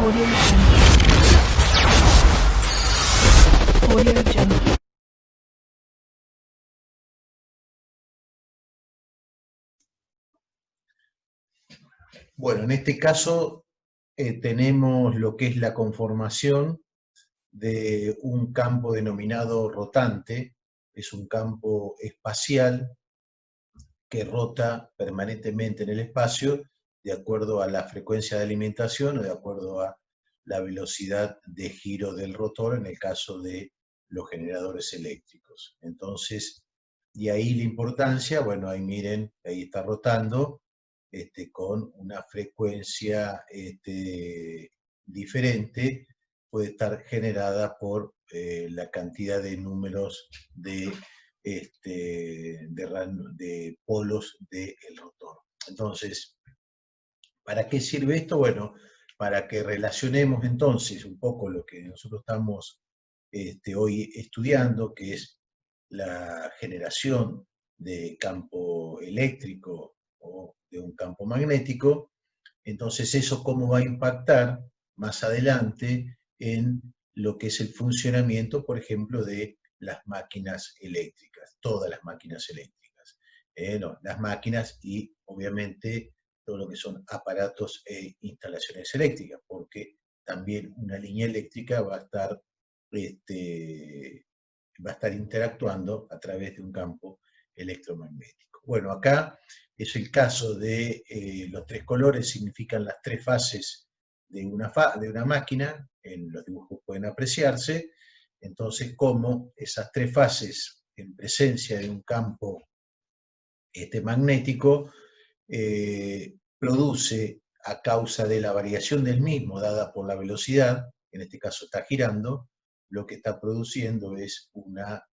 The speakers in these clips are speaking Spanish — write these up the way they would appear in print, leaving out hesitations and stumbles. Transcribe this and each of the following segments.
Audio Jungle. Audio Jungle. Bueno, en este caso tenemos lo que es la conformación de un campo denominado rotante. Es un campo espacial que rota permanentemente en el espacio de acuerdo a la frecuencia de alimentación o de acuerdo a la velocidad de giro del rotor en el caso de los generadores eléctricos. Entonces, y ahí la importancia, bueno, ahí miren, ahí está rotando con una frecuencia diferente, puede estar generada por la cantidad de números de polos del rotor. Entonces, ¿para qué sirve esto? Bueno, para que relacionemos entonces un poco lo que nosotros estamos hoy estudiando, que es la generación de campo eléctrico o de un campo magnético. Entonces, eso cómo va a impactar más adelante en lo que es el funcionamiento, por ejemplo, de las máquinas eléctricas, todas las máquinas eléctricas. No, las máquinas y obviamente todo lo que son aparatos e instalaciones eléctricas, porque también una línea eléctrica va a estar interactuando a través de un campo electromagnético. Bueno, acá es el caso de los tres colores, significan las tres fases de una máquina, en los dibujos pueden apreciarse. Entonces, cómo esas tres fases en presencia de un campo magnético produce, a causa de la variación del mismo dada por la velocidad, en este caso está girando, lo que está produciendo es una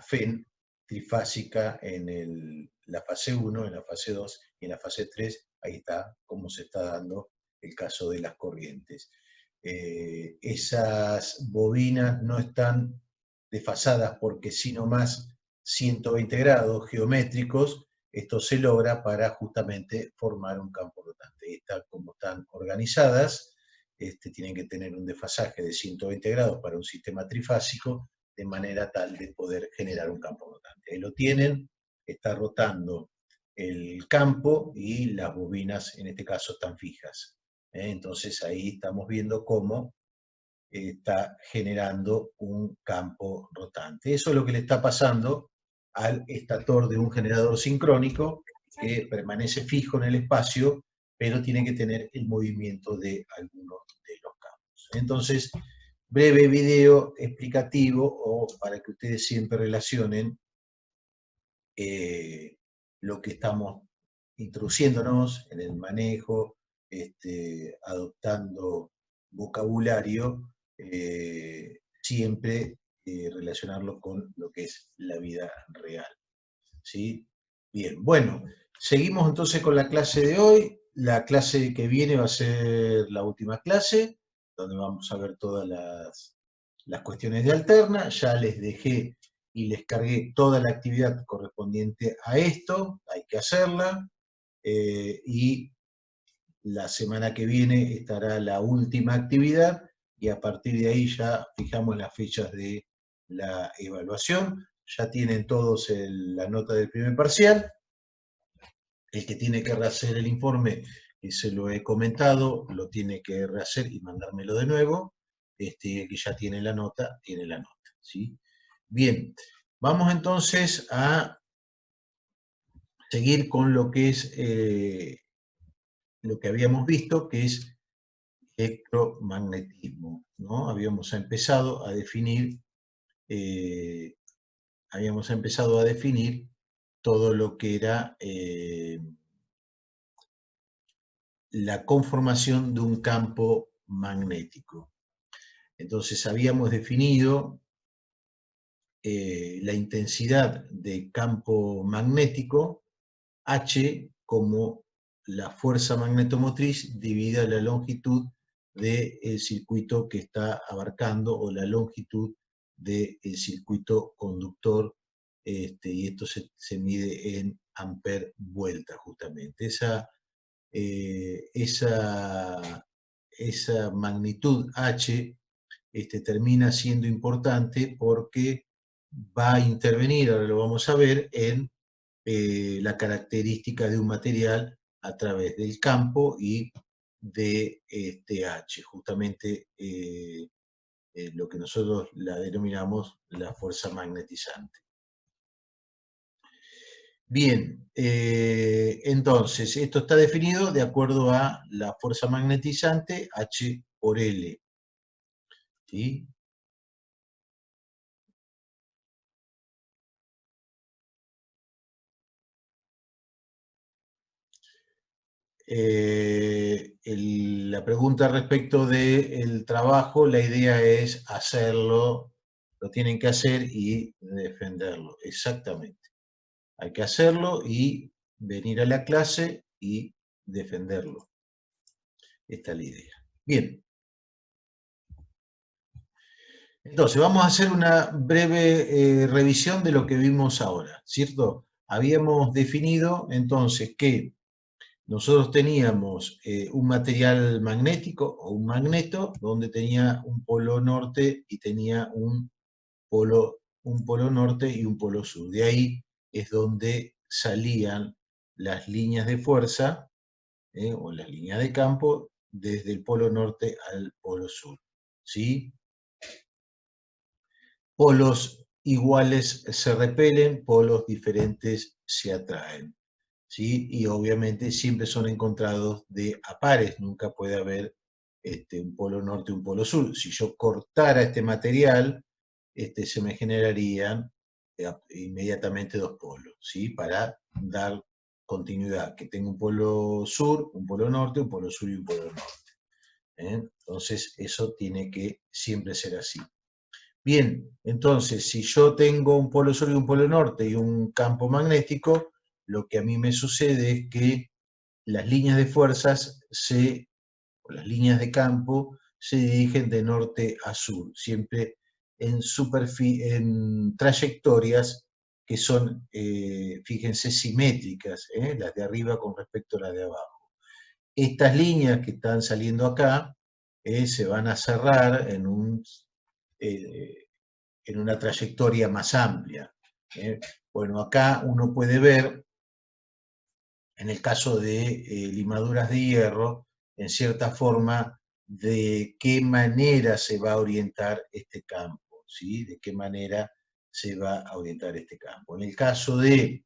FEN trifásica en la fase 1, en la fase 2 y en la fase 3. Ahí está cómo se está dando el caso de las corrientes. Esas bobinas no están desfasadas porque sino más 120 grados geométricos, esto se logra para justamente formar un campo rotante. Como están organizadas, tienen que tener un desfasaje de 120 grados para un sistema trifásico, de manera tal de poder generar un campo rotante. Ahí lo tienen, está rotando el campo y las bobinas en este caso están fijas. Entonces ahí estamos viendo cómo está generando un campo rotante. Eso es lo que le está pasando al estator de un generador sincrónico que permanece fijo en el espacio, pero tiene que tener el movimiento de algunos de los campos. Entonces, breve video explicativo o para que ustedes siempre relacionen lo que estamos introduciéndonos en el manejo, adoptando vocabulario, siempre relacionarlo con lo que es la vida real. ¿Sí? Bien, bueno, seguimos entonces con la clase de hoy. La clase que viene va a ser la última clase, donde vamos a ver todas las cuestiones de alterna. Ya les dejé y les cargué toda la actividad correspondiente a esto, hay que hacerla, y la semana que viene estará la última actividad, y a partir de ahí ya fijamos las fechas de la evaluación. Ya tienen todos la nota del primer parcial. El que tiene que rehacer el informe, que se lo he comentado, lo tiene que rehacer y mandármelo de nuevo. El que ya tiene la nota, ¿sí? Bien, vamos entonces a seguir con lo que es lo que habíamos visto, que es electromagnetismo, ¿no? Habíamos empezado a definir todo lo que era la conformación de un campo magnético. Entonces habíamos definido la intensidad de campo magnético, H, como la fuerza magnetomotriz dividida la longitud del circuito que está abarcando o la longitud del circuito conductor, y esto se mide en amper vuelta justamente. Esa esa magnitud H termina siendo importante porque va a intervenir, ahora lo vamos a ver, en la característica de un material a través del campo y de este H, justamente lo que nosotros la denominamos la fuerza magnetizante. Bien, entonces, esto está definido de acuerdo a la fuerza magnetizante H por L. ¿Sí? La pregunta respecto del trabajo, la idea es hacerlo, lo tienen que hacer y defenderlo, exactamente. Hay que hacerlo y venir a la clase y defenderlo. Esta es la idea. Bien. Entonces, vamos a hacer una breve revisión de lo que vimos ahora, ¿cierto? Habíamos definido entonces que nosotros teníamos un material magnético o un magneto donde tenía un polo norte y tenía un polo norte y un polo sur. De ahí es donde salían las líneas de fuerza o las líneas de campo desde el polo norte al polo sur. ¿Sí? Polos iguales se repelen, polos diferentes se atraen. ¿Sí? Y obviamente siempre son encontrados de a pares, nunca puede haber un polo norte y un polo sur. Si yo cortara este material, se me generarían inmediatamente dos polos, ¿sí? Para dar continuidad, que tenga un polo sur, un polo norte, un polo sur y un polo norte. Entonces eso tiene que siempre ser así. Bien, entonces, si yo tengo un polo sur y un polo norte y un campo magnético, lo que a mí me sucede es que las líneas de fuerzas o las líneas de campo se dirigen de norte a sur, siempre en trayectorias que son, fíjense, simétricas, las de arriba con respecto a las de abajo. Estas líneas que están saliendo acá se van a cerrar en una trayectoria más amplia. Bueno, acá uno puede ver, en el caso de limaduras de hierro, en cierta forma, de qué manera se va a orientar este campo, ¿sí? De qué manera se va a orientar este campo. En el caso de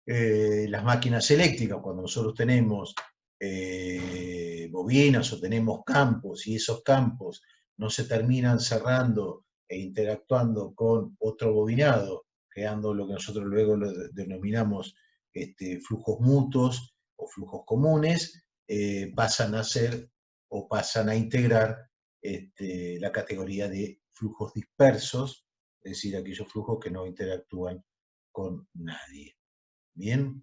las máquinas eléctricas, cuando nosotros tenemos bobinas o tenemos campos y esos campos no se terminan cerrando e interactuando con otro bobinado, creando lo que nosotros luego lo denominamos flujos mutuos o flujos comunes, pasan a ser o pasan a integrar la categoría de flujos dispersos, es decir, aquellos flujos que no interactúan con nadie. Bien.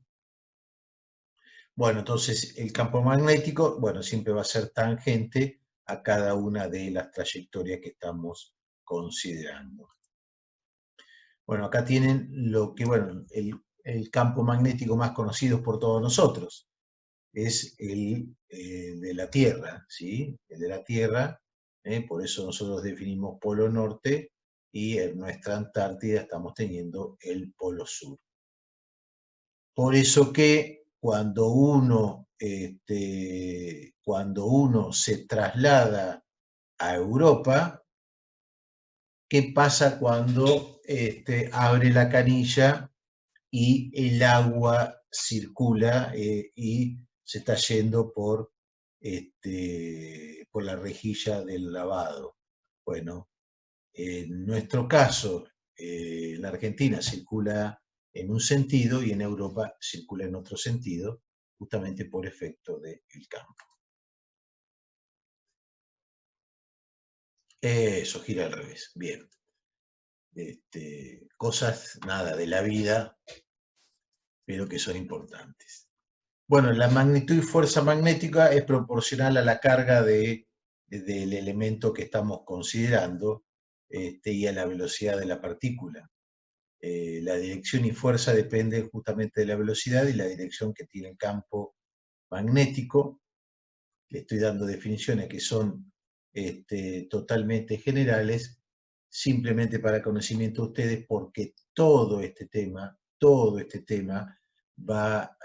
Bueno, entonces el campo magnético, bueno, siempre va a ser tangente a cada una de las trayectorias que estamos considerando. Bueno, acá tienen lo que, bueno, el campo magnético más conocido por todos nosotros, es el de la Tierra, ¿sí? El de la Tierra, por eso nosotros definimos polo norte y en nuestra Antártida estamos teniendo el polo sur. Por eso que cuando uno se traslada a Europa, ¿qué pasa cuando abre la canilla y el agua circula y se está yendo por la rejilla del lavado? Bueno, en nuestro caso, en la Argentina circula en un sentido y en Europa circula en otro sentido, justamente por efecto del campo. Eso gira al revés, bien. Cosas, nada, de la vida, pero que son importantes. Bueno, la magnitud y fuerza magnética es proporcional a la carga del elemento que estamos considerando y a la velocidad de la partícula. La dirección y fuerza dependen justamente de la velocidad y la dirección que tiene el campo magnético. Le estoy dando definiciones que son totalmente generales, simplemente para conocimiento de ustedes, porque todo este tema va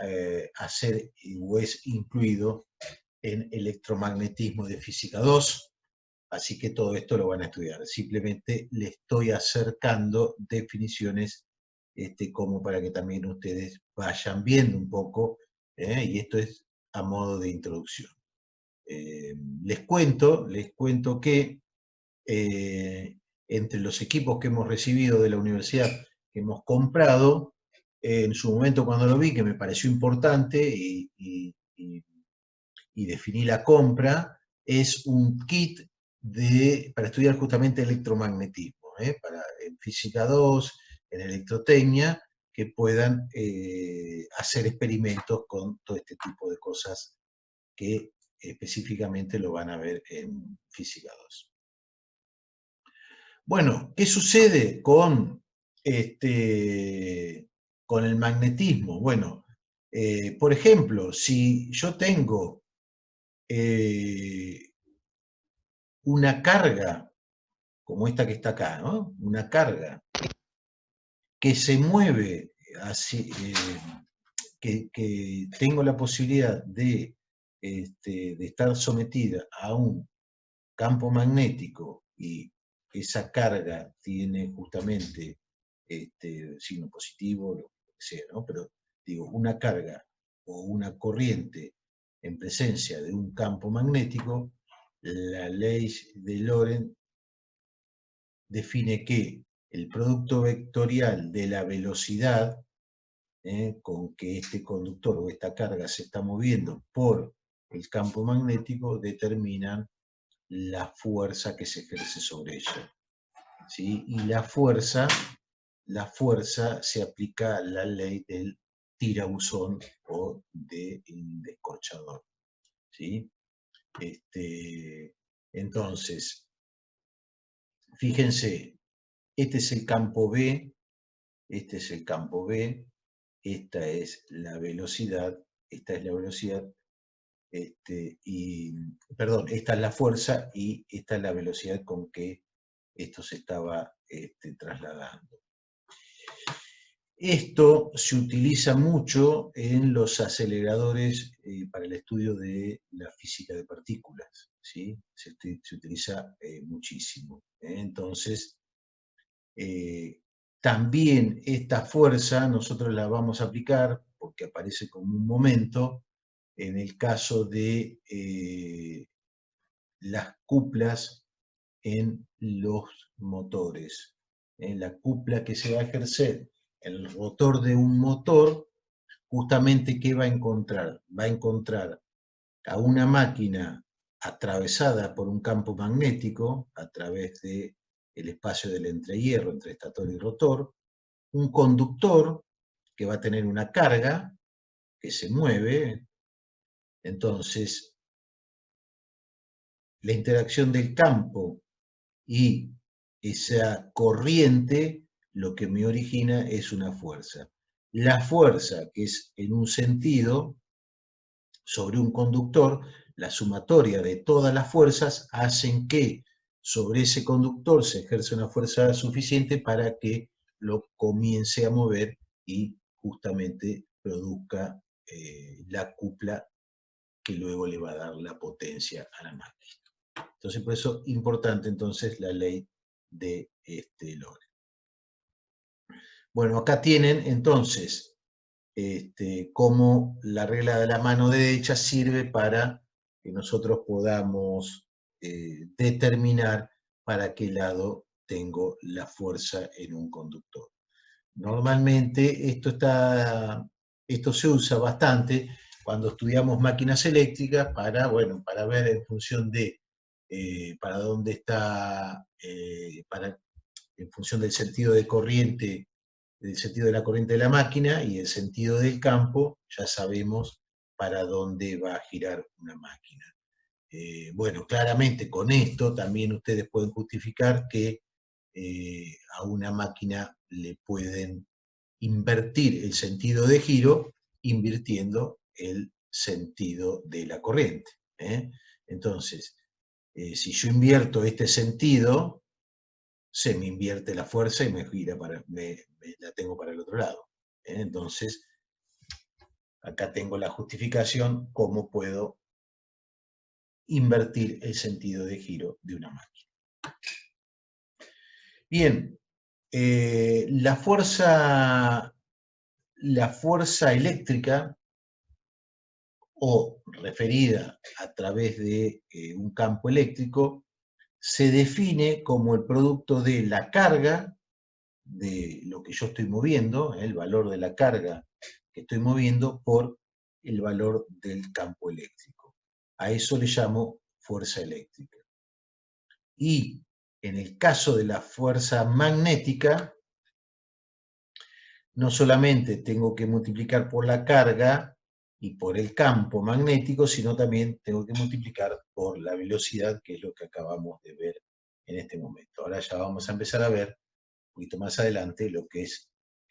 a ser o es incluido en electromagnetismo de física 2, así que todo esto lo van a estudiar. Simplemente le estoy acercando definiciones como para que también ustedes vayan viendo un poco, y esto es a modo de introducción. Les cuento que entre los equipos que hemos recibido de la universidad, que hemos comprado, en su momento cuando lo vi, que me pareció importante y definí la compra, es un kit para estudiar justamente electromagnetismo, en física 2, en electrotecnia, que puedan hacer experimentos con todo este tipo de cosas que específicamente lo van a ver en física 2. Bueno, ¿qué sucede con el magnetismo? Bueno, por ejemplo, si yo tengo una carga, como esta que está acá, ¿no? Una carga que se mueve así, que tengo la posibilidad de estar sometida a un campo magnético y esa carga tiene justamente signo positivo, lo que sea, ¿no? Pero digo, una carga o una corriente en presencia de un campo magnético, la ley de Lorentz define que el producto vectorial de la velocidad con que este conductor o esta carga se está moviendo por el campo magnético determinan la fuerza que se ejerce sobre ella. ¿Sí? Y la fuerza se aplica a la ley del tirabuzón o del descorchador. ¿Sí? Entonces, fíjense, este es el campo B, este es el campo B, esta es la velocidad, esta es la velocidad, perdón, esta es la fuerza y esta es la velocidad con que esto se estaba trasladando. Esto se utiliza mucho en los aceleradores para el estudio de la física de partículas, ¿sí? Se utiliza muchísimo. Entonces, también esta fuerza nosotros la vamos a aplicar, porque aparece como un momento, en el caso de las cuplas en los motores. En la cupla que se va a ejercer el rotor de un motor, justamente ¿qué va a encontrar? Va a encontrar a una máquina atravesada por un campo magnético a través del espacio del entrehierro entre estator y rotor, un conductor que va a tener una carga que se mueve. Entonces, la interacción del campo y esa corriente lo que me origina es una fuerza. La fuerza, que es en un sentido, sobre un conductor, la sumatoria de todas las fuerzas hacen que sobre ese conductor se ejerce una fuerza suficiente para que lo comience a mover y justamente produzca la cupla que luego le va a dar la potencia a la máquina. Entonces, por eso es importante entonces la ley de Lorentz. Bueno, acá tienen entonces cómo la regla de la mano derecha sirve para que nosotros podamos determinar para qué lado tengo la fuerza en un conductor. Normalmente esto se usa bastante cuando estudiamos máquinas eléctricas para, bueno, para ver en función de para dónde está, en función del sentido de corriente, del sentido de la corriente de la máquina y el sentido del campo, ya sabemos para dónde va a girar una máquina. Bueno, claramente con esto también ustedes pueden justificar que a una máquina le pueden invertir el sentido de giro invirtiendo el sentido de la corriente. Entonces, si yo invierto este sentido, se me invierte la fuerza y me gira la tengo para el otro lado. Entonces, acá tengo la justificación, cómo puedo invertir el sentido de giro de una máquina. Bien, la fuerza eléctrica, o referida a través de un campo eléctrico, se define como el producto de la carga, de lo que yo estoy moviendo, el valor de la carga que estoy moviendo, por el valor del campo eléctrico. A eso le llamo fuerza eléctrica. Y en el caso de la fuerza magnética, no solamente tengo que multiplicar por la carga y por el campo magnético, sino también tengo que multiplicar por la velocidad, que es lo que acabamos de ver en este momento. Ahora ya vamos a empezar a ver un poquito más adelante lo que es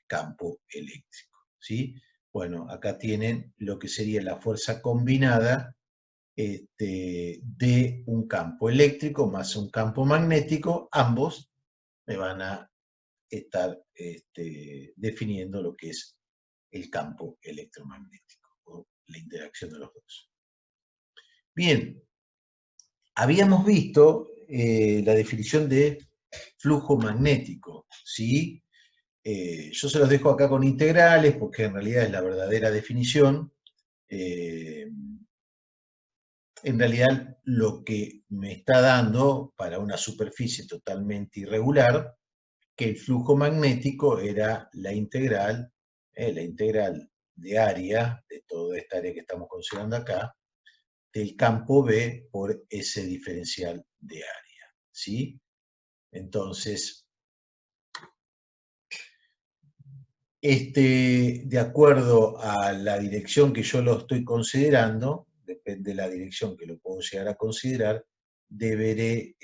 campo eléctrico, ¿sí? Bueno, acá tienen lo que sería la fuerza combinada de un campo eléctrico más un campo magnético. Ambos me van a estar definiendo lo que es el campo electromagnético, o la interacción de los dos. Bien, habíamos visto la definición de flujo magnético, ¿sí? Yo se los dejo acá con integrales, porque en realidad es la verdadera definición. En realidad lo que me está dando para una superficie totalmente irregular, que el flujo magnético era la integral de área, de toda esta área que estamos considerando acá, del campo B por ese diferencial de área, ¿sí? Entonces, de acuerdo a la dirección que yo lo estoy considerando, depende de la dirección que lo puedo llegar a considerar, deberé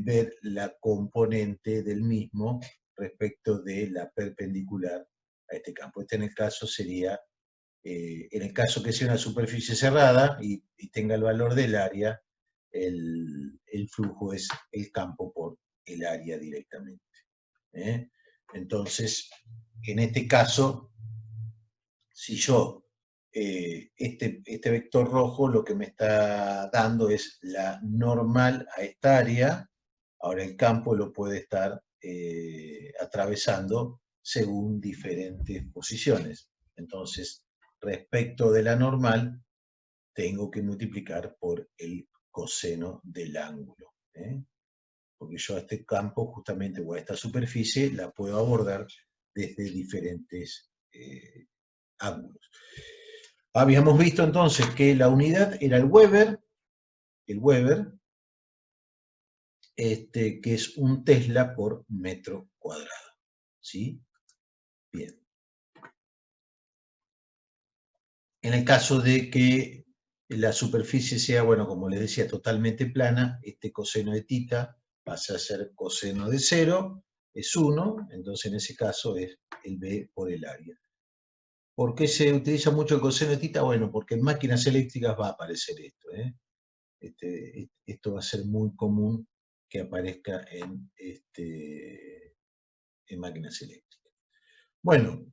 ver la componente del mismo respecto de la perpendicular a este campo. En el caso sería, en el caso que sea una superficie cerrada y tenga el valor del área, el flujo es el campo por el área directamente. Entonces, en este caso, si yo, este vector rojo lo que me está dando es la normal a esta área, ahora el campo lo puede estar atravesando según diferentes posiciones. Entonces, respecto de la normal, tengo que multiplicar por el coseno del ángulo. Porque yo a este campo, justamente, o a esta superficie, la puedo abordar desde diferentes ángulos. Habíamos visto entonces que la unidad era el Weber, que es un Tesla por metro cuadrado. ¿Sí? Bien. En el caso de que la superficie sea, bueno, como les decía, totalmente plana, este coseno de tita pasa a ser coseno de 0, es 1, entonces en ese caso es el B por el área. ¿Por qué se utiliza mucho el coseno de tita? Bueno, porque en máquinas eléctricas va a aparecer esto. Esto va a ser muy común que aparezca en máquinas eléctricas. Bueno,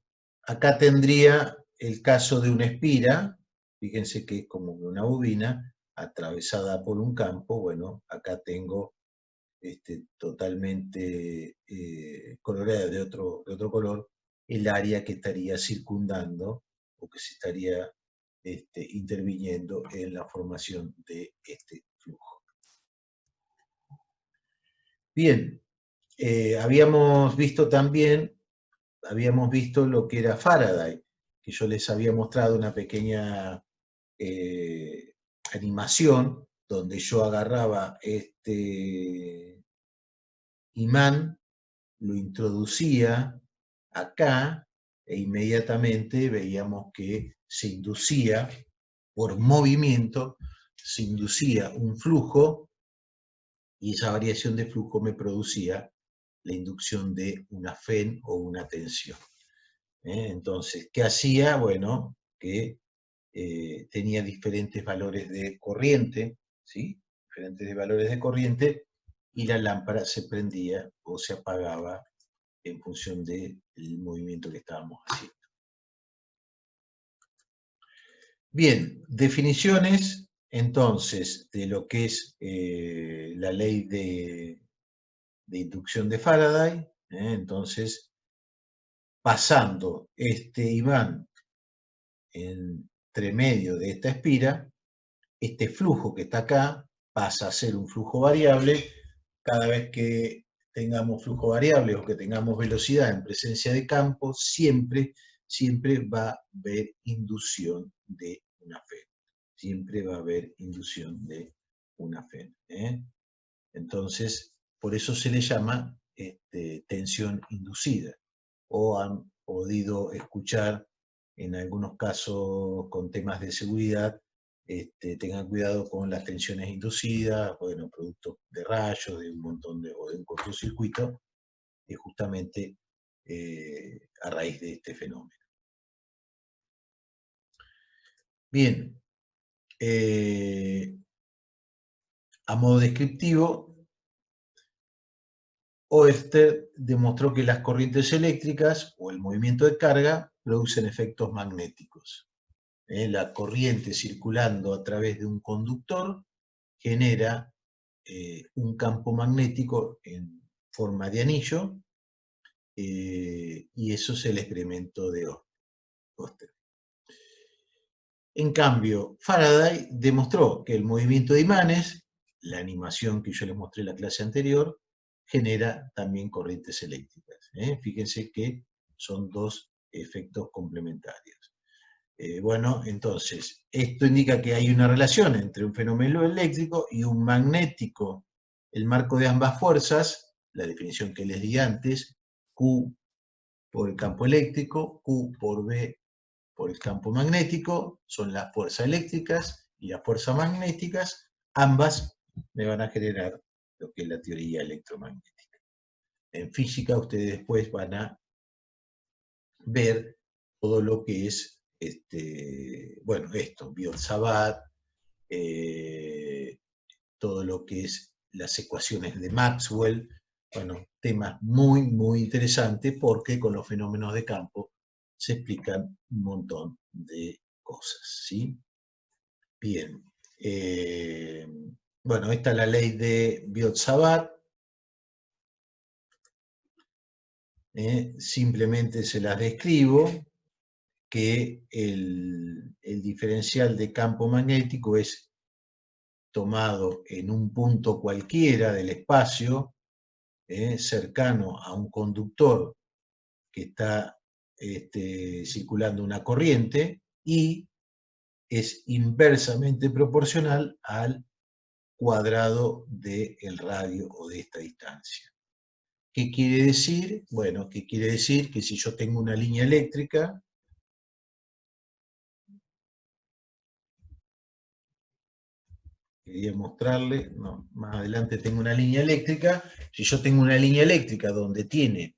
acá tendría el caso de una espira, fíjense que es como una bobina atravesada por un campo. Bueno, acá tengo totalmente coloreada de otro color, el área que estaría circundando o que se estaría interviniendo en la formación de este flujo. Bien, habíamos visto lo que era Faraday, que yo les había mostrado una pequeña animación donde yo agarraba este imán, lo introducía acá e inmediatamente veíamos que se inducía, por movimiento, se inducía un flujo y esa variación de flujo me producía la inducción de una FEN o una tensión. Entonces, ¿qué hacía? Bueno, que tenía diferentes valores de corriente, ¿sí? Diferentes valores de corriente, y la lámpara se prendía o se apagaba en función del movimiento que estábamos haciendo. Bien, definiciones entonces de lo que es la ley de inducción de Faraday. Entonces, pasando este imán entre medio de esta espira, este flujo que está acá pasa a ser un flujo variable. Cada vez que tengamos flujo variable o que tengamos velocidad en presencia de campo, siempre va a haber inducción de una FET. Siempre va a haber inducción de una FET. Entonces, por eso se le llama tensión inducida. O han podido escuchar en algunos casos con temas de seguridad, tengan cuidado con las tensiones inducidas, bueno, producto de rayos, de un montón o de un cortocircuito, justamente a raíz de este fenómeno. Bien, a modo descriptivo, Oersted demostró que las corrientes eléctricas o el movimiento de carga producen efectos magnéticos. La corriente circulando a través de un conductor genera un campo magnético en forma de anillo, y eso es el experimento de Oersted. En cambio, Faraday demostró que el movimiento de imanes, la animación que yo les mostré en la clase anterior, genera también corrientes eléctricas. Fíjense que son dos efectos complementarios. Bueno, entonces, esto indica que hay una relación entre un fenómeno eléctrico y un magnético. El marco de ambas fuerzas, la definición que les di antes, Q por el campo eléctrico, Q por B por el campo magnético, son las fuerzas eléctricas y las fuerzas magnéticas, ambas me van a generar lo que es la teoría electromagnética. En física ustedes después van a ver todo lo que es, bueno, esto, Biot-Savart, todo lo que es las ecuaciones de Maxwell, bueno, temas muy, muy interesantes porque con los fenómenos de campo se explican un montón de cosas, ¿sí? Bien. Bueno, esta es la ley de Biot-Savart. Simplemente se las describo, que el diferencial de campo magnético es tomado en un punto cualquiera del espacio, cercano a un conductor que está circulando una corriente, y es inversamente proporcional al cuadrado del radio o de esta distancia. ¿Qué quiere decir? Bueno, ¿qué quiere decir? Que si yo tengo una línea eléctrica, quería mostrarle, no, más adelante tengo una línea eléctrica, si yo tengo una línea eléctrica donde tiene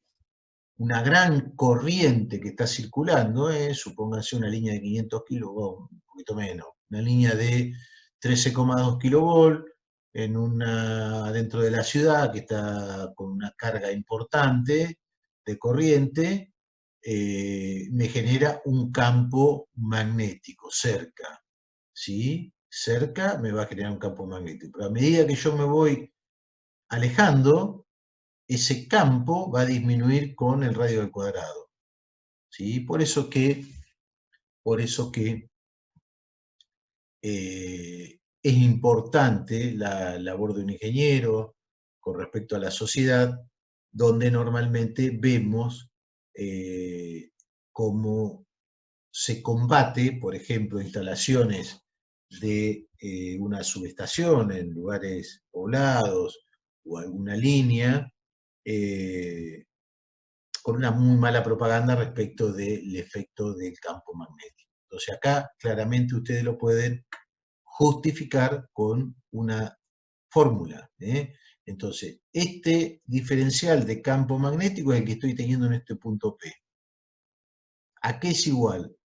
una gran corriente que está circulando, supónganse una línea de 500 kilovolts, un poquito menos, una línea de 13,2 kilovolts, dentro de la ciudad que está con una carga importante de corriente, me genera un campo magnético cerca, ¿sí? Cerca me va a generar un campo magnético. Pero a medida que yo me voy alejando, ese campo va a disminuir con el radio al cuadrado, ¿sí? Por eso que es importante la labor de un ingeniero con respecto a la sociedad, donde normalmente vemos cómo se combate, por ejemplo, instalaciones de una subestación en lugares poblados o alguna línea, con una muy mala propaganda respecto del efecto del campo magnético. Entonces acá claramente ustedes lo pueden justificar con una fórmula. Entonces, este diferencial de campo magnético es el que estoy teniendo en este punto P. ¿A qué es igual?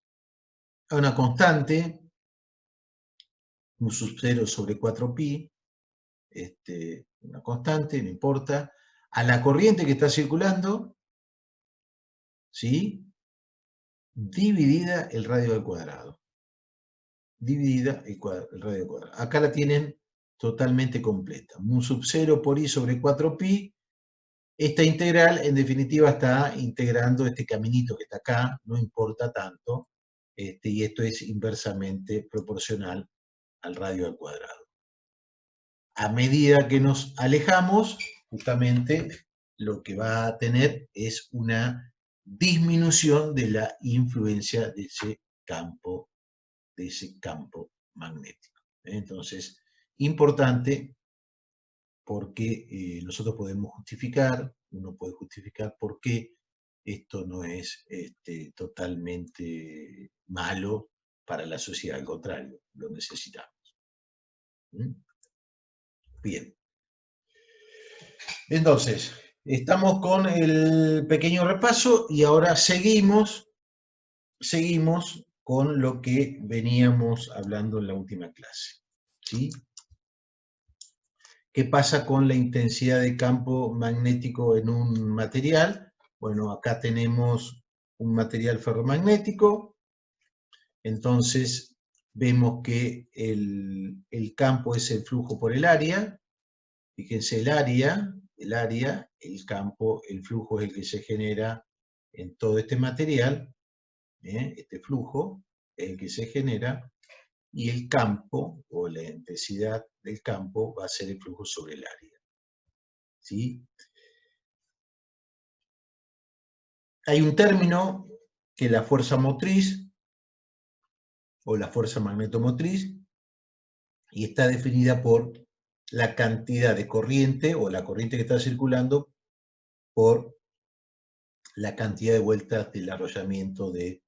a una constante, mu sub 0 sobre 4pi, una constante, no importa, a la corriente que está circulando, ¿sí? Dividida el radio al cuadrado. Dividida el radio al cuadrado. Acá la tienen totalmente completa. Mu sub 0 por i sobre 4pi. Esta integral, en definitiva, está integrando este caminito que está acá, no importa tanto, y esto es inversamente proporcional al radio al cuadrado. A medida que nos alejamos, justamente lo que va a tener es una disminución de la influencia de ese campo magnético. Entonces, importante porque nosotros podemos justificar, uno puede justificar por qué esto no es totalmente malo para la sociedad, al contrario, lo necesitamos. ¿Mm? Bien. Entonces, estamos con el pequeño repaso y ahora seguimos con lo que veníamos hablando en la última clase. ¿Sí? ¿Qué pasa con la intensidad de campo magnético en un material? Bueno, acá tenemos un material ferromagnético, entonces vemos que el campo es el flujo por el área. Fíjense el área, el campo, el flujo es el que se genera en todo este material, este flujo es el que se genera, y el campo, o la intensidad del campo, va a ser el flujo sobre el área. ¿Sí? Hay un término que es la fuerza motriz, o la fuerza magnetomotriz, y está definida por la cantidad de corriente, o la corriente que está circulando, por la cantidad de vueltas del arrollamiento de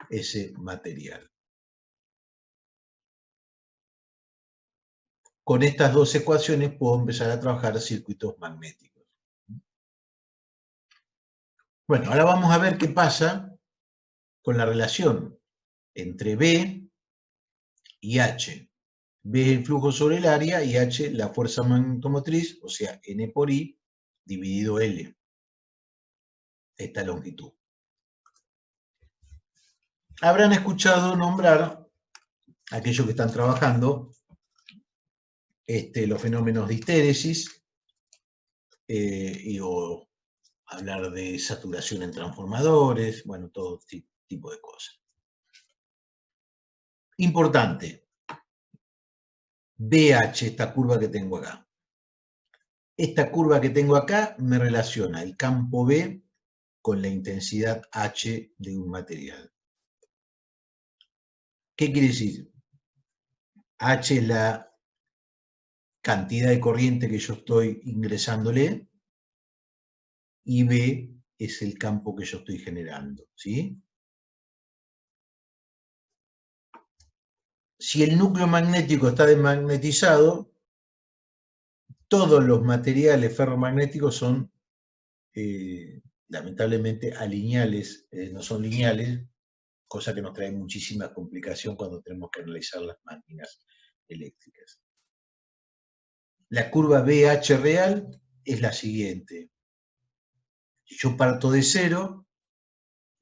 ese material. Con estas dos ecuaciones puedo empezar a trabajar circuitos magnéticos. Bueno, ahora vamos a ver qué pasa con la relación entre B y H. B es el flujo sobre el área y H la fuerza magnetomotriz, o sea, N por I dividido L, esta longitud. Habrán escuchado nombrar, aquellos que están trabajando, los fenómenos de histéresis, o hablar de saturación en transformadores, bueno, todo tipo de cosas. Importante, BH, esta curva que tengo acá. Esta curva que tengo acá me relaciona el campo B con la intensidad H de un material. ¿Qué quiere decir? H es la cantidad de corriente que yo estoy ingresándole y B es el campo que yo estoy generando, ¿sí? Si el núcleo magnético está desmagnetizado, todos los materiales ferromagnéticos son lamentablemente alineales, no son lineales, cosa que nos trae muchísima complicación cuando tenemos que analizar las máquinas eléctricas. La curva BH real es la siguiente. Yo parto de cero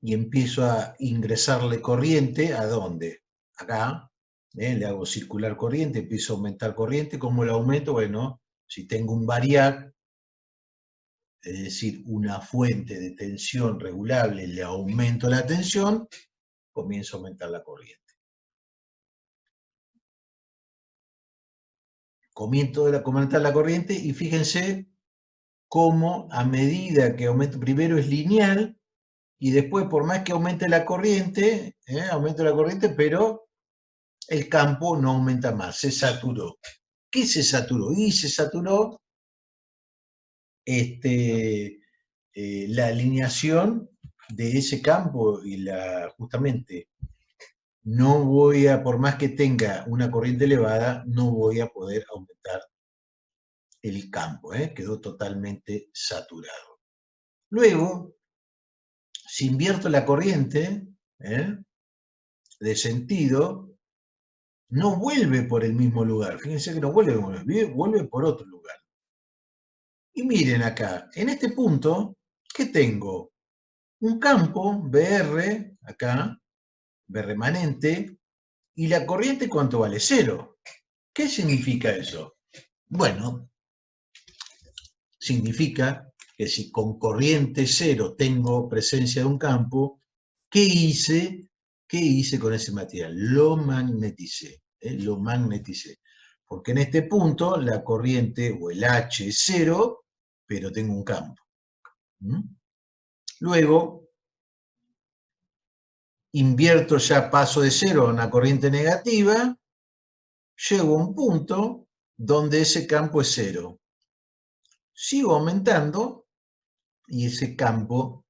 y empiezo a ingresarle corriente, ¿a dónde? Acá, le hago circular corriente, empiezo a aumentar corriente. ¿Cómo lo aumento? Bueno, si tengo un variac, es decir, una fuente de tensión regulable, le aumento la tensión, comienzo a aumentar la corriente. Comienzo a aumentar la corriente y fíjense cómo a medida que aumento, primero es lineal y después por más que aumente la corriente, aumento la corriente, pero el campo no aumenta más, se saturó. ¿Qué se saturó? Y se saturó la alineación de ese campo y justamente no voy a, por más que tenga una corriente elevada, no voy a poder aumentar el campo, quedó totalmente saturado. Luego, si invierto la corriente, de sentido, no vuelve por el mismo lugar. Fíjense que no vuelve por otro lugar. Y miren acá, en este punto, ¿qué tengo? Un campo, BR, acá, B remanente, y la corriente, ¿cuánto vale? 0. ¿Qué significa eso? Bueno, significa que si con corriente 0 tengo presencia de un campo, ¿qué hice? ¿Qué hice con ese material? Lo magneticé, lo magneticé. Porque en este punto la corriente o el H es 0, pero tengo un campo. Luego, invierto ya, paso de 0 a una corriente negativa, llego a un punto donde ese campo es 0. Sigo aumentando y ese campo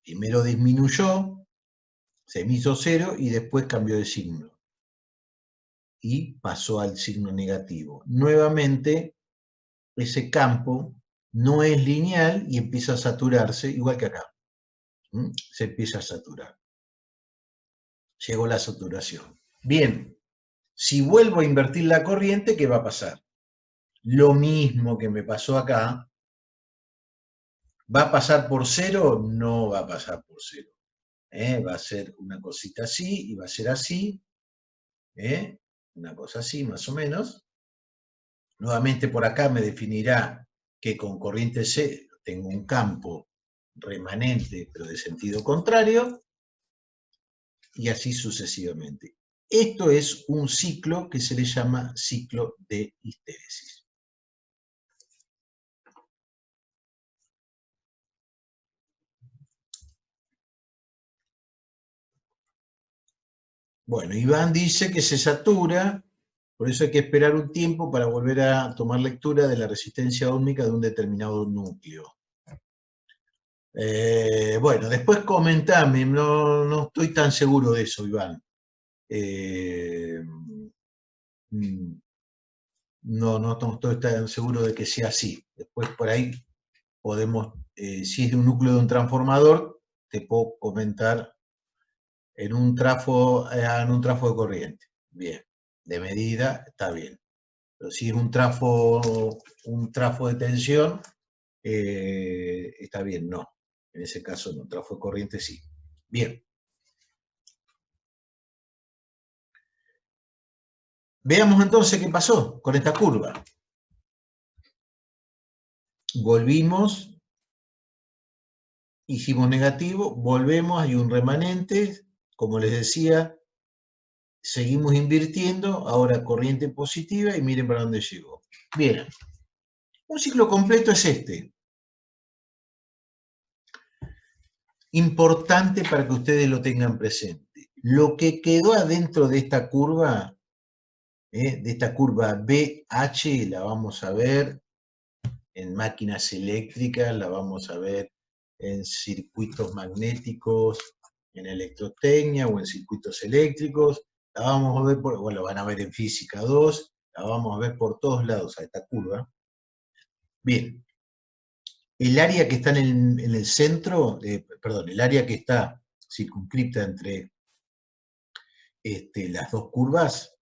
primero disminuyó, se me hizo 0 y después cambió de signo. Y pasó al signo negativo. Nuevamente, ese campo no es lineal y empieza a saturarse, igual que acá. Se empieza a saturar. Llegó la saturación. Bien, si vuelvo a invertir la corriente, ¿qué va a pasar? Lo mismo que me pasó acá. ¿Va a pasar por 0? No va a pasar por 0. Va a ser una cosita así y va a ser así. Una cosa así, más o menos. Nuevamente por acá me definirá que con corriente C tengo un campo remanente, pero de sentido contrario, y así sucesivamente. Esto es un ciclo que se le llama ciclo de histéresis. Bueno, Iván dice que se satura, por eso hay que esperar un tiempo para volver a tomar lectura de la resistencia óhmica de un determinado núcleo. Bueno, después comentame, no estoy tan seguro de eso, Iván. No estoy tan seguro de que sea así. Después por ahí podemos, si es de un núcleo de un transformador, te puedo comentar en un trafo de corriente. Bien, de medida está bien. Pero si es un trafo de tensión, está bien, no. En ese caso no, trafo de corriente sí. Bien. Veamos entonces qué pasó con esta curva. Volvimos, hicimos negativo, volvemos, hay un remanente, como les decía, seguimos invirtiendo, ahora corriente positiva y miren para dónde llegó. Bien, un ciclo completo es este. Importante para que ustedes lo tengan presente. Lo que quedó adentro de esta curva BH, la vamos a ver en máquinas eléctricas, la vamos a ver en circuitos magnéticos, en electrotecnia o en circuitos eléctricos, la vamos a ver, bueno, van a ver en física 2, la vamos a ver por todos lados a esta curva. Bien, el área que está en el centro, perdón, el área que está circunscripta entre las dos curvas,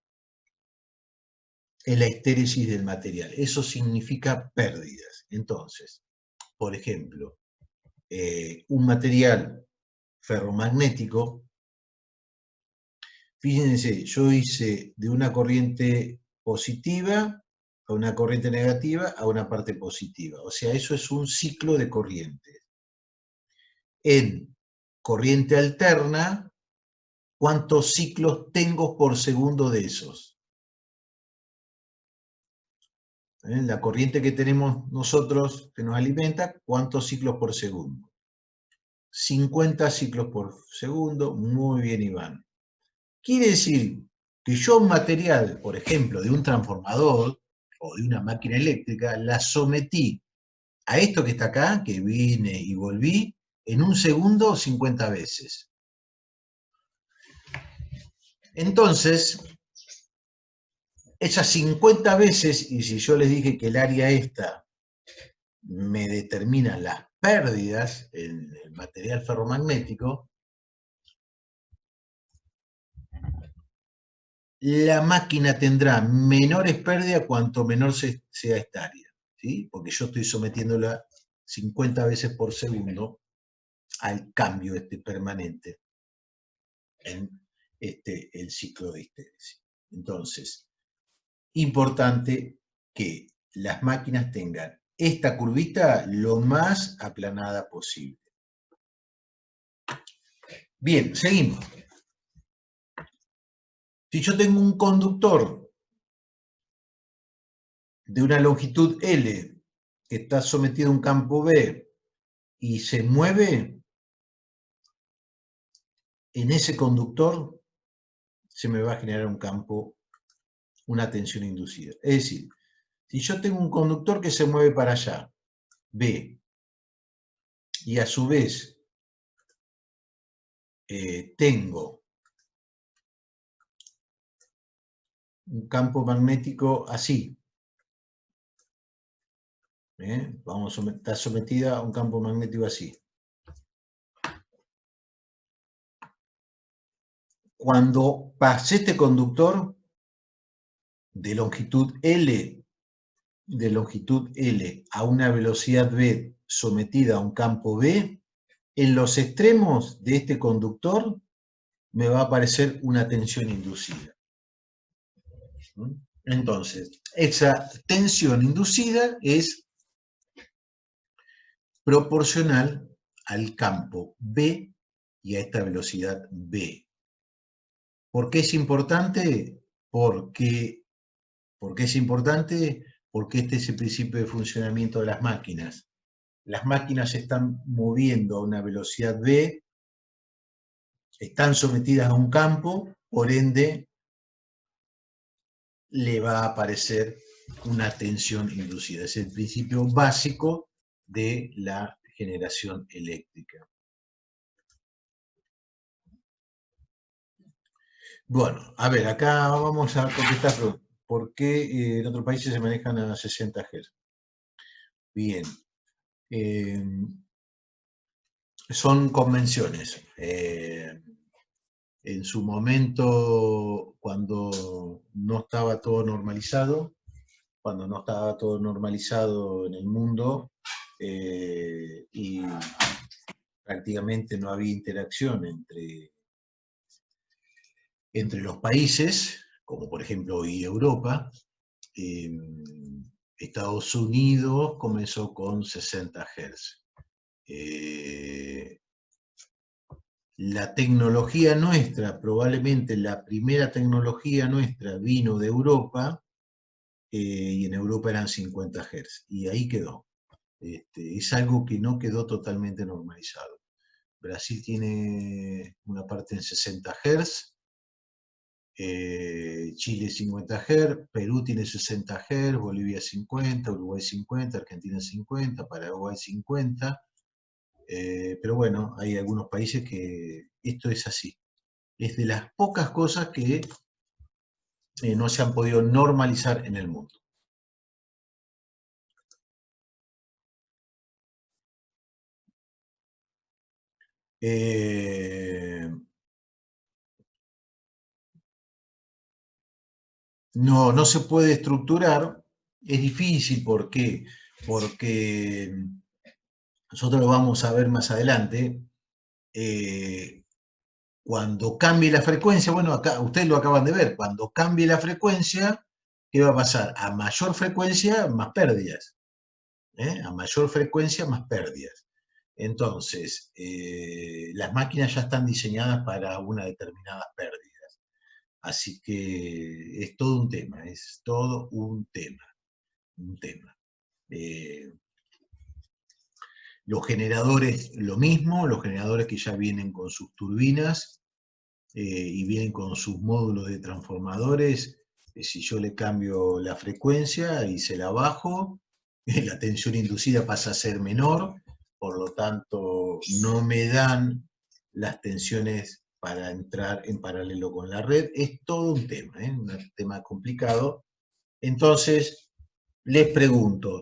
es la histéresis del material. Eso significa pérdidas. Entonces, por ejemplo, un material ferromagnético, fíjense, yo hice de una corriente positiva a una corriente negativa a una parte positiva. O sea, eso es un ciclo de corrientes. En corriente alterna, ¿cuántos ciclos tengo por segundo de esos? La corriente que tenemos nosotros, que nos alimenta, ¿cuántos ciclos por segundo? 50 ciclos por segundo. Muy bien, Iván. Quiere decir que yo un material, por ejemplo, de un transformador o de una máquina eléctrica, la sometí a esto que está acá, que vine y volví, en un segundo 50 veces. Entonces, esas 50 veces, y si yo les dije que el área esta me determina las pérdidas en el material ferromagnético, la máquina tendrá menores pérdidas cuanto menor sea esta área, ¿sí? Porque yo estoy sometiéndola 50 veces por segundo al cambio permanente en el ciclo de histéresis. Entonces, importante que las máquinas tengan esta curvita lo más aplanada posible. Bien, seguimos. Si yo tengo un conductor de una longitud L que está sometido a un campo B y se mueve, en ese conductor se me va a generar un campo, una tensión inducida. Es decir, si yo tengo un conductor que se mueve para allá, B, y a su vez tengo un campo magnético así, está sometida a un campo magnético así. Cuando pase este conductor de longitud L a una velocidad V sometida a un campo B, en los extremos de este conductor me va a aparecer una tensión inducida. Entonces, esa tensión inducida es proporcional al campo B y a esta velocidad V. ¿Por qué es importante? Porque es importante porque este es el principio de funcionamiento de las máquinas. Las máquinas se están moviendo a una velocidad V, están sometidas a un campo, por ende le va a aparecer una tensión inducida. Es el principio básico de la generación eléctrica. Bueno, a ver, acá vamos a contestar por qué en otros países se manejan a 60 Hz. Bien. Son convenciones. En su momento, cuando no estaba todo normalizado, en el mundo y prácticamente no había interacción entre los países, como por ejemplo hoy Europa, Estados Unidos comenzó con 60 Hz. La tecnología nuestra, probablemente la primera tecnología nuestra vino de Europa, y en Europa eran 50 Hz, y ahí quedó. Es algo que no quedó totalmente normalizado. Brasil tiene una parte en 60 Hz, Chile 50 Hz, Perú tiene 60 Hz, Bolivia 50, Uruguay 50, Argentina 50, Paraguay 50, pero bueno, hay algunos países que esto es así. Es de las pocas cosas que no se han podido normalizar en el mundo. No se puede estructurar, es difícil, ¿por qué? Porque nosotros lo vamos a ver más adelante, cuando cambie la frecuencia, bueno, acá ustedes lo acaban de ver, cuando cambie la frecuencia, ¿qué va a pasar? A mayor frecuencia, más pérdidas. A mayor frecuencia, más pérdidas. Entonces, las máquinas ya están diseñadas para una determinada pérdida. Así que es todo un tema, Los generadores, lo mismo, los generadores que ya vienen con sus turbinas y vienen con sus módulos de transformadores, si yo le cambio la frecuencia y se la bajo, la tensión inducida pasa a ser menor, por lo tanto no me dan las tensiones para entrar en paralelo con la red. Es todo un tema complicado. Entonces, les pregunto,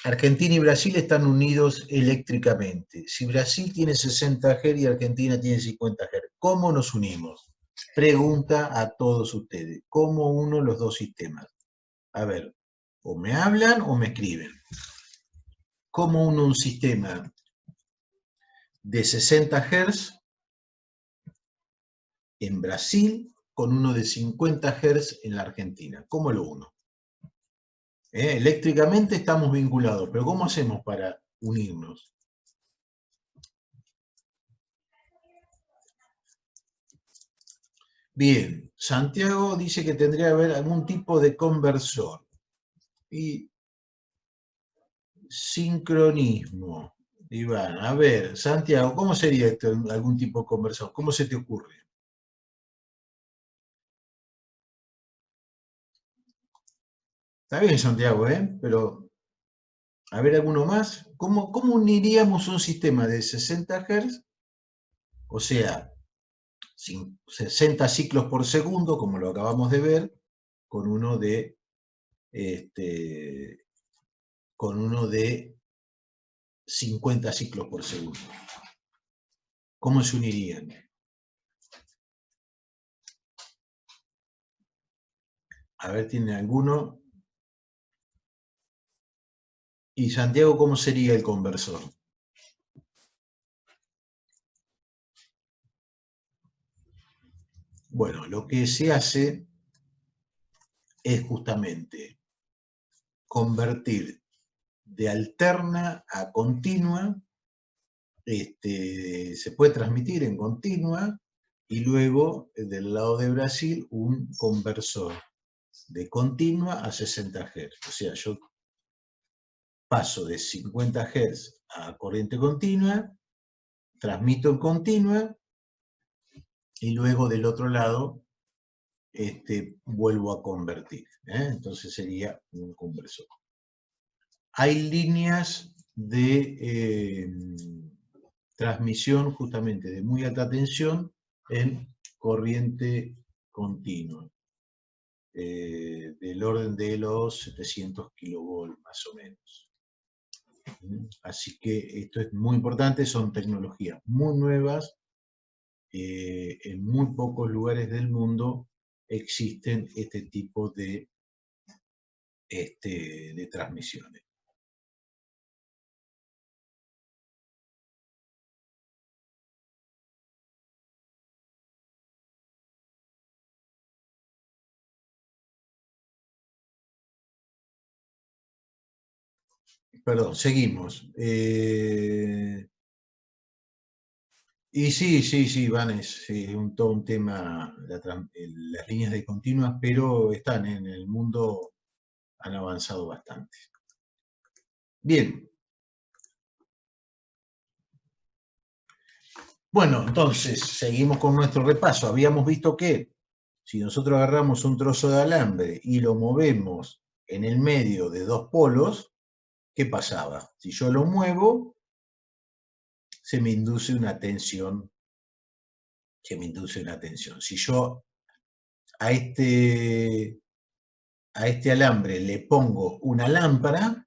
Argentina y Brasil están unidos eléctricamente. Si Brasil tiene 60 Hz y Argentina tiene 50 Hz, ¿cómo nos unimos? pregunta a todos ustedes. ¿Cómo uno los dos sistemas? A ver, o me hablan o me escriben. ¿Cómo uno un sistema de 60 Hz en Brasil con uno de 50 Hz en la Argentina? ¿Cómo lo uno? Eléctricamente estamos vinculados, pero ¿cómo hacemos para unirnos? Bien, Santiago dice que tendría que haber algún tipo de conversor. Y sincronismo. Iván, a ver, Santiago, ¿cómo sería esto, algún tipo de conversor? ¿Cómo se te ocurre? Está bien, Santiago, pero a ver alguno más. ¿Cómo uniríamos un sistema de 60 Hz? O sea, 60 ciclos por segundo, como lo acabamos de ver, con uno de, con uno de 50 ciclos por segundo. ¿Cómo se unirían? A ver, ¿tiene alguno? ¿Y Santiago cómo sería el conversor? Bueno, lo que se hace es justamente convertir de alterna a continua, se puede transmitir en continua, y luego del lado de Brasil un conversor de continua a 60 Hz. O sea, yo paso de 50 Hz a corriente continua, transmito en continua, y luego del otro lado vuelvo a convertir. Entonces sería un conversor. Hay líneas de transmisión justamente de muy alta tensión en corriente continua, del orden de los 700 kilovolts más o menos. Así que esto es muy importante, son tecnologías muy nuevas, en muy pocos lugares del mundo existen este tipo de transmisiones. Perdón, seguimos. Y sí, Vanes, sí, es todo un tema, las líneas de continuas, pero están en el mundo, han avanzado bastante. Bien. Bueno, entonces, seguimos con nuestro repaso. Habíamos visto que si nosotros agarramos un trozo de alambre y lo movemos en el medio de dos polos, ¿qué pasaba? Si yo lo muevo, se me induce una tensión. Si yo a este alambre le pongo una lámpara,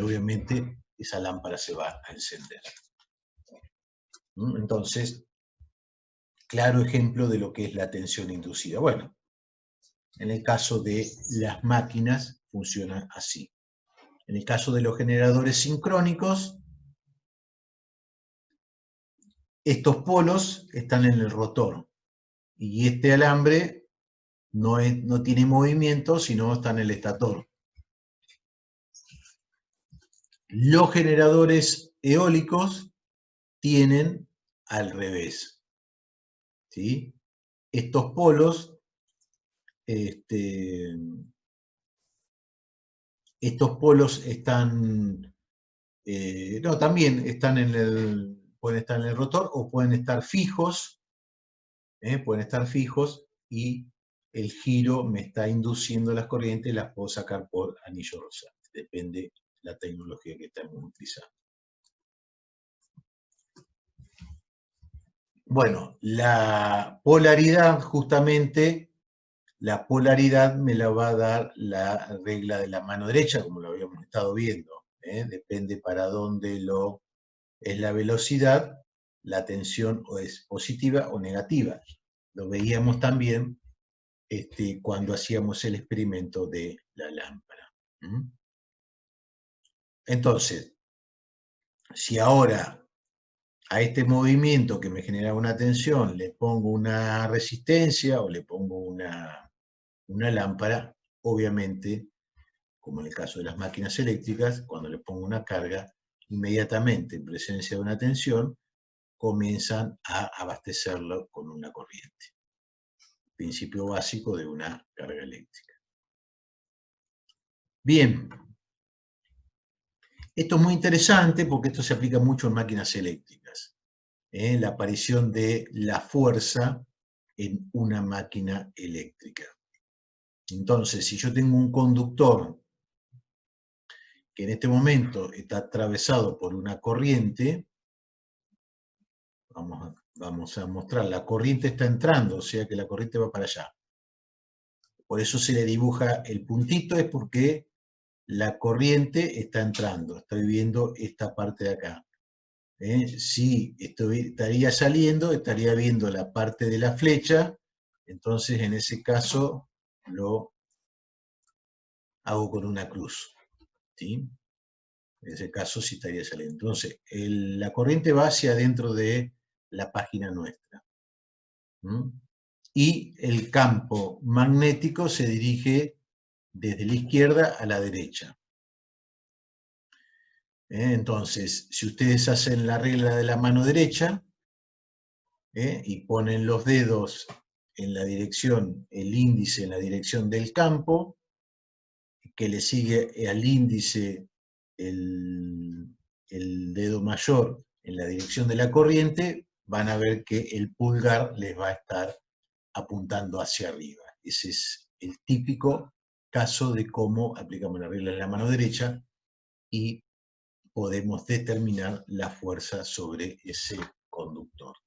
obviamente esa lámpara se va a encender. Entonces, claro ejemplo de lo que es la tensión inducida. Bueno, en el caso de las máquinas funciona así. En el caso de los generadores sincrónicos, estos polos están en el rotor y este alambre no tiene movimiento, sino está en el estator. Los generadores eólicos tienen al revés, ¿sí? Estos polos, están, no, también están pueden estar en el rotor o pueden estar fijos, y el giro me está induciendo las corrientes, las puedo sacar por anillo rozante, depende de la tecnología que estamos utilizando. Bueno, la polaridad, justamente, la polaridad me la va a dar la regla de la mano derecha, como lo habíamos estado viendo. Depende para dónde es la velocidad, la tensión o es positiva o negativa. Lo veíamos también cuando hacíamos el experimento de la lámpara. Entonces, si ahora a este movimiento que me genera una tensión le pongo una resistencia o le pongo una lámpara, obviamente, como en el caso de las máquinas eléctricas, cuando le pongo una carga, inmediatamente en presencia de una tensión, comienzan a abastecerlo con una corriente. Principio básico de una carga eléctrica. Bien. Esto es muy interesante porque esto se aplica mucho en máquinas eléctricas. La aparición de la fuerza en una máquina eléctrica. Entonces, si yo tengo un conductor que en este momento está atravesado por una corriente, vamos a mostrar, la corriente está entrando, o sea que la corriente va para allá. Por eso se le dibuja el puntito, es porque la corriente está entrando, estoy viendo esta parte de acá. Si estaría saliendo, estaría viendo la parte de la flecha, entonces en ese caso lo hago con una cruz. ¿Sí? En ese caso sí estaría saliendo. Entonces, la corriente va hacia adentro de la página nuestra. Y el campo magnético se dirige desde la izquierda a la derecha. Entonces, si ustedes hacen la regla de la mano derecha y ponen los dedos en la dirección, el índice en la dirección del campo, que le sigue al índice el dedo mayor en la dirección de la corriente, van a ver que el pulgar les va a estar apuntando hacia arriba. Ese es el típico caso de cómo aplicamos la regla de la mano derecha y podemos determinar la fuerza sobre ese conductor.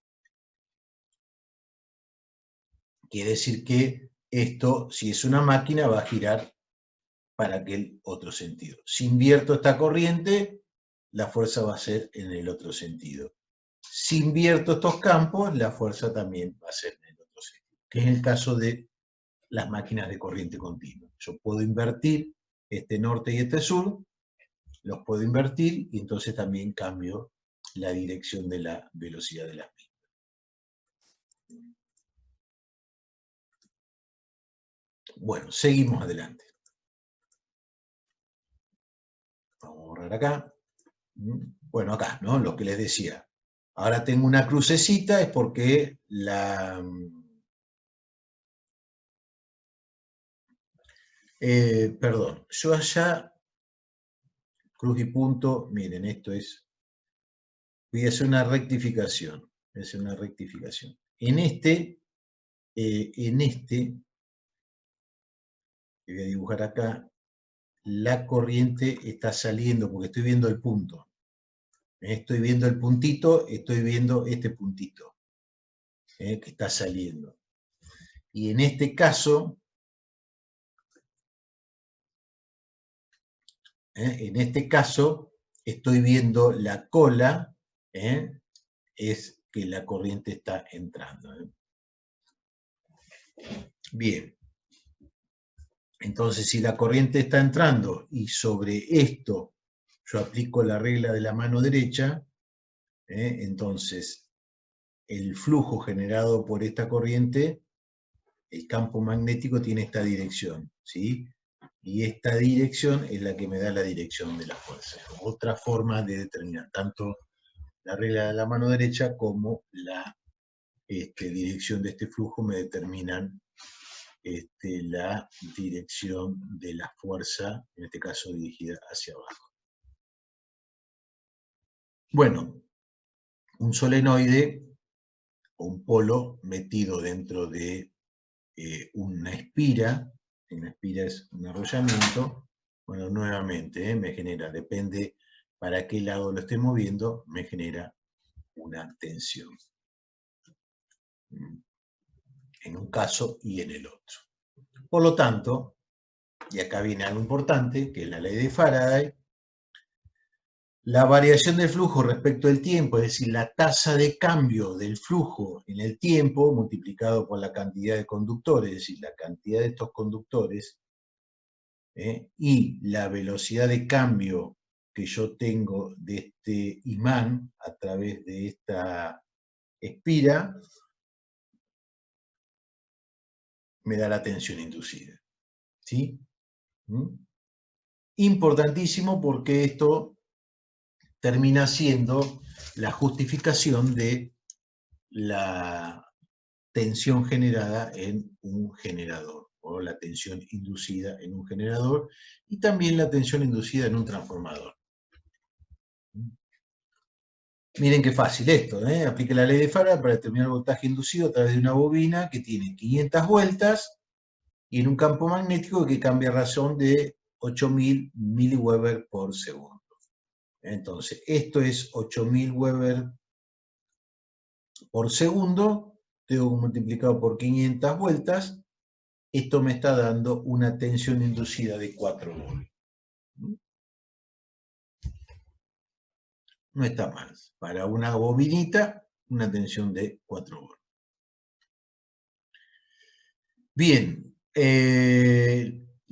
Quiere decir que esto, si es una máquina, va a girar para aquel otro sentido. Si invierto esta corriente, la fuerza va a ser en el otro sentido. Si invierto estos campos, la fuerza también va a ser en el otro sentido, que es el caso de las máquinas de corriente continua. Yo puedo invertir este norte y este sur, los puedo invertir y entonces también cambio la dirección de la velocidad de las mismas. Bueno, seguimos adelante. Vamos a borrar acá. Bueno, acá, ¿no? Lo que les decía. Ahora tengo una crucecita, es porque perdón, yo allá, cruz y punto, miren, esto es, voy a hacer una rectificación, voy a hacer una rectificación. En este, voy a dibujar acá, la corriente está saliendo, porque estoy viendo el punto. Estoy viendo el puntito, estoy viendo este puntito, que está saliendo. Y en este caso, estoy viendo la cola, es que la corriente está entrando. Bien. Entonces, si la corriente está entrando y sobre esto yo aplico la regla de la mano derecha, entonces el flujo generado por esta corriente, el campo magnético tiene esta dirección, ¿sí? Y esta dirección es la que me da la dirección de la fuerza. Otra forma de determinar tanto la regla de la mano derecha como la dirección de este flujo me determinan la dirección de la fuerza, en este caso dirigida hacia abajo. Bueno, un solenoide o un polo metido dentro de una espira es un arrollamiento, bueno, nuevamente me genera, depende para qué lado lo esté moviendo, me genera una tensión. En un caso y en el otro. Por lo tanto, y acá viene algo importante, que es la ley de Faraday, La variación del flujo respecto al tiempo, es decir, la tasa de cambio del flujo en el tiempo multiplicado por la cantidad de conductores, es decir, la cantidad de estos conductores, y la velocidad de cambio que yo tengo de este imán a través de esta espira, me da la tensión inducida. ¿Sí? ¿Mm? Importantísimo porque esto termina siendo la justificación de la tensión generada en un generador, o la tensión inducida en un generador, y también la tensión inducida en un transformador. Miren qué fácil esto, ¿eh? Aplique la ley de Faraday para determinar el voltaje inducido a través de una bobina que tiene 500 vueltas y en un campo magnético que cambia a razón de 8000 miliweber por segundo. Entonces, esto es 8000 Weber por segundo, tengo multiplicado por 500 vueltas, esto me está dando una tensión inducida de 4 volts. No está mal. Para una bobinita, una tensión de 4 volts. Bien,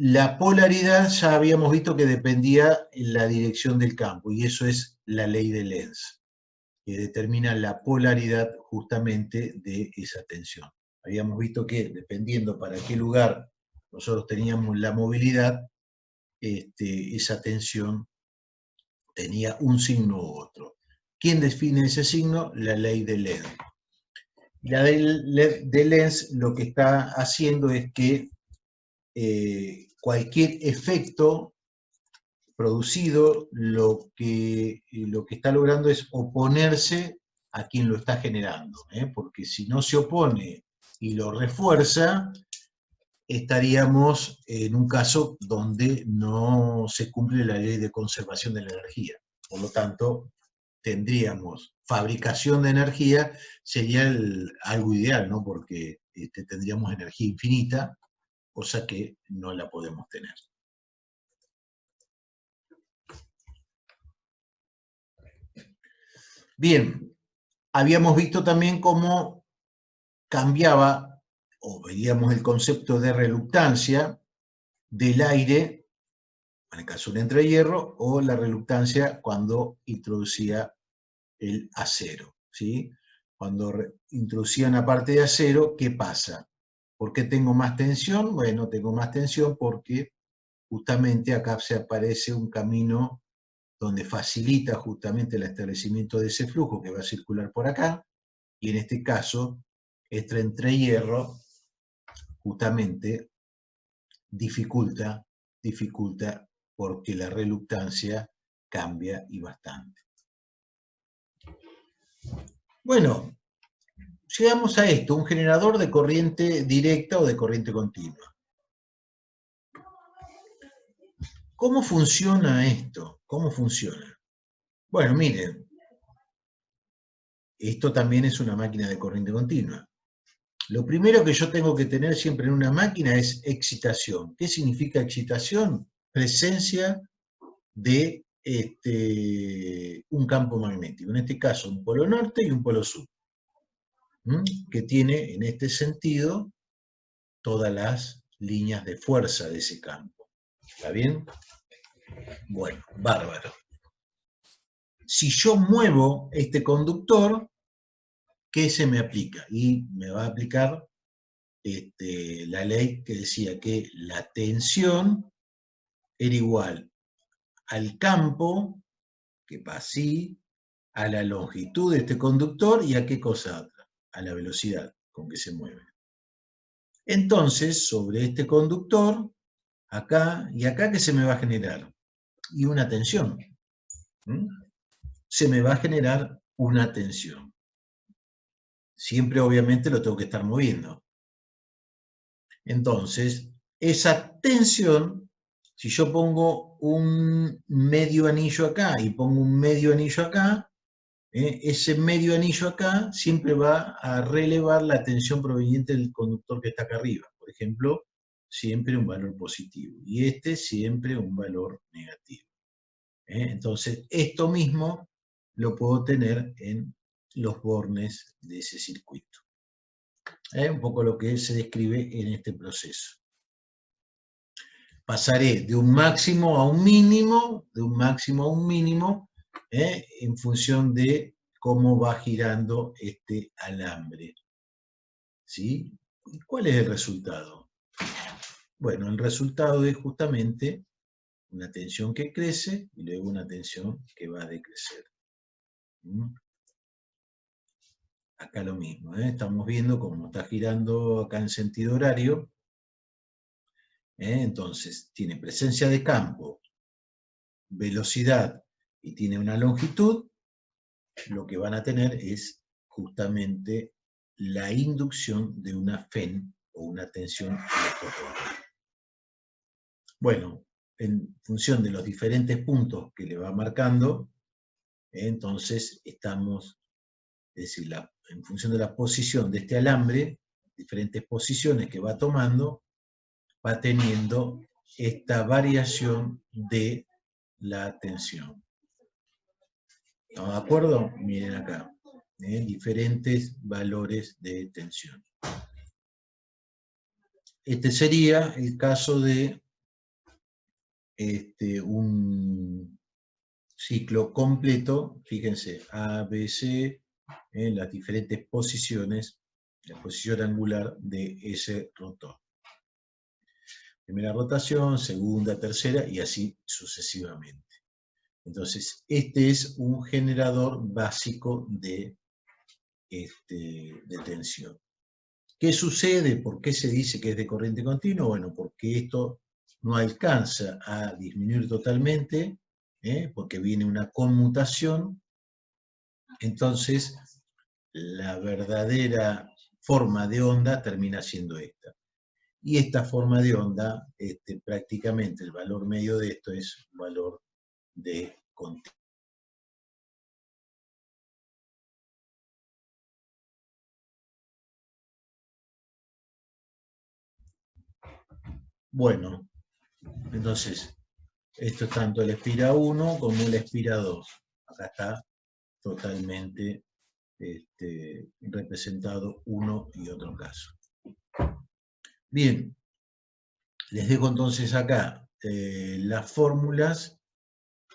la polaridad ya habíamos visto que dependía en la dirección del campo, y eso es la ley de Lenz, que determina la polaridad justamente de esa tensión. Habíamos visto que dependiendo para qué lugar nosotros teníamos la movilidad, esa tensión tenía un signo u otro. ¿Quién define ese signo? La ley de Lenz. La ley de Lenz lo que está haciendo es que cualquier efecto producido lo que está logrando es oponerse a quien lo está generando, porque si no se opone y lo refuerza, estaríamos en un caso donde no se cumple la ley de conservación de la energía. Por lo tanto, tendríamos fabricación de energía, sería algo ideal, ¿no? Porque tendríamos energía infinita, cosa que no la podemos tener. Bien, habíamos visto también cómo cambiaba, o veíamos el concepto de reluctancia del aire, en el caso de un entrehierro, o la reluctancia cuando introducía el acero, ¿sí? Cuando introducía una parte de acero, ¿qué pasa? ¿Por qué tengo más tensión? Bueno, tengo más tensión porque justamente acá se aparece un camino donde facilita justamente el establecimiento de ese flujo que va a circular por acá, y en este caso, este entrehierro justamente dificulta porque la reluctancia cambia y bastante. Bueno, llegamos a esto, un generador de corriente directa o de corriente continua. ¿Cómo funciona esto? ¿Cómo funciona? Bueno, miren, esto también es una máquina de corriente continua. Lo primero que yo tengo que tener siempre en una máquina es excitación. ¿Qué significa excitación? Presencia de un campo magnético, en este caso un polo norte y un polo sur, que tiene en este sentido todas las líneas de fuerza de ese campo. ¿Está bien? Bueno, bárbaro. Si yo muevo este conductor, ¿qué se me aplica? Y me va a aplicar la ley que decía que la tensión era igual al campo, que va así, a la longitud de este conductor y a qué cosa otra, a la velocidad con que se mueve. Entonces, sobre este conductor, acá y acá, ¿qué se me va a generar? Y una tensión. Se me va a generar una tensión. Siempre, obviamente, lo tengo que estar moviendo. Entonces, esa tensión, si yo pongo un medio anillo acá y pongo un medio anillo acá, ese medio anillo acá siempre va a relevar la tensión proveniente del conductor que está acá arriba. Por ejemplo, siempre un valor positivo. Y este siempre un valor negativo. Entonces, esto mismo lo puedo tener en los bornes de ese circuito. Un poco lo que se describe en este proceso. Pasaré de un máximo a un mínimo, en función de cómo va girando este alambre. ¿Sí? ¿Y cuál es el resultado? Bueno, el resultado es justamente una tensión que crece y luego una tensión que va a decrecer. Acá lo mismo, estamos viendo cómo está girando acá en sentido horario. Entonces, tiene presencia de campo, velocidad y tiene una longitud. Lo que van a tener es justamente la inducción de una FEN o una tensión electroconductora. Bueno, en función de los diferentes puntos que le va marcando, entonces estamos, es decir, en función de la posición de este alambre, diferentes posiciones que va tomando, va teniendo esta variación de la tensión. ¿Estamos de acuerdo? Miren acá, diferentes valores de tensión. Este sería el caso de un ciclo completo, fíjense, A, B, C, en las diferentes posiciones, la posición angular de ese rotor. Primera rotación, segunda, tercera y así sucesivamente. Entonces, este es un generador básico de tensión. ¿Qué sucede? ¿Por qué se dice que es de corriente continua? Bueno, porque esto no alcanza a disminuir totalmente, porque viene una conmutación. Entonces, la verdadera forma de onda termina siendo esta. Y esta forma de onda, prácticamente el valor medio de esto es un valor de continuo. Bueno, entonces, esto es tanto el espira 1 como el espira 2. Acá está totalmente representado uno y otro caso. Bien, les dejo entonces acá las fórmulas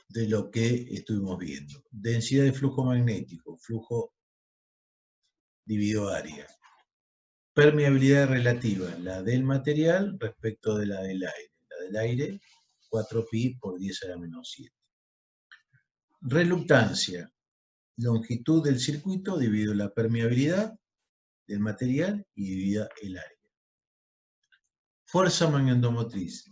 de lo que estuvimos viendo. Densidad de flujo magnético, flujo dividido área. Permeabilidad relativa, la del material respecto de la del aire. La del aire, 4pi por 10 a la menos 7. Reluctancia, longitud del circuito dividido la permeabilidad del material y dividida el área. Fuerza magnetomotriz,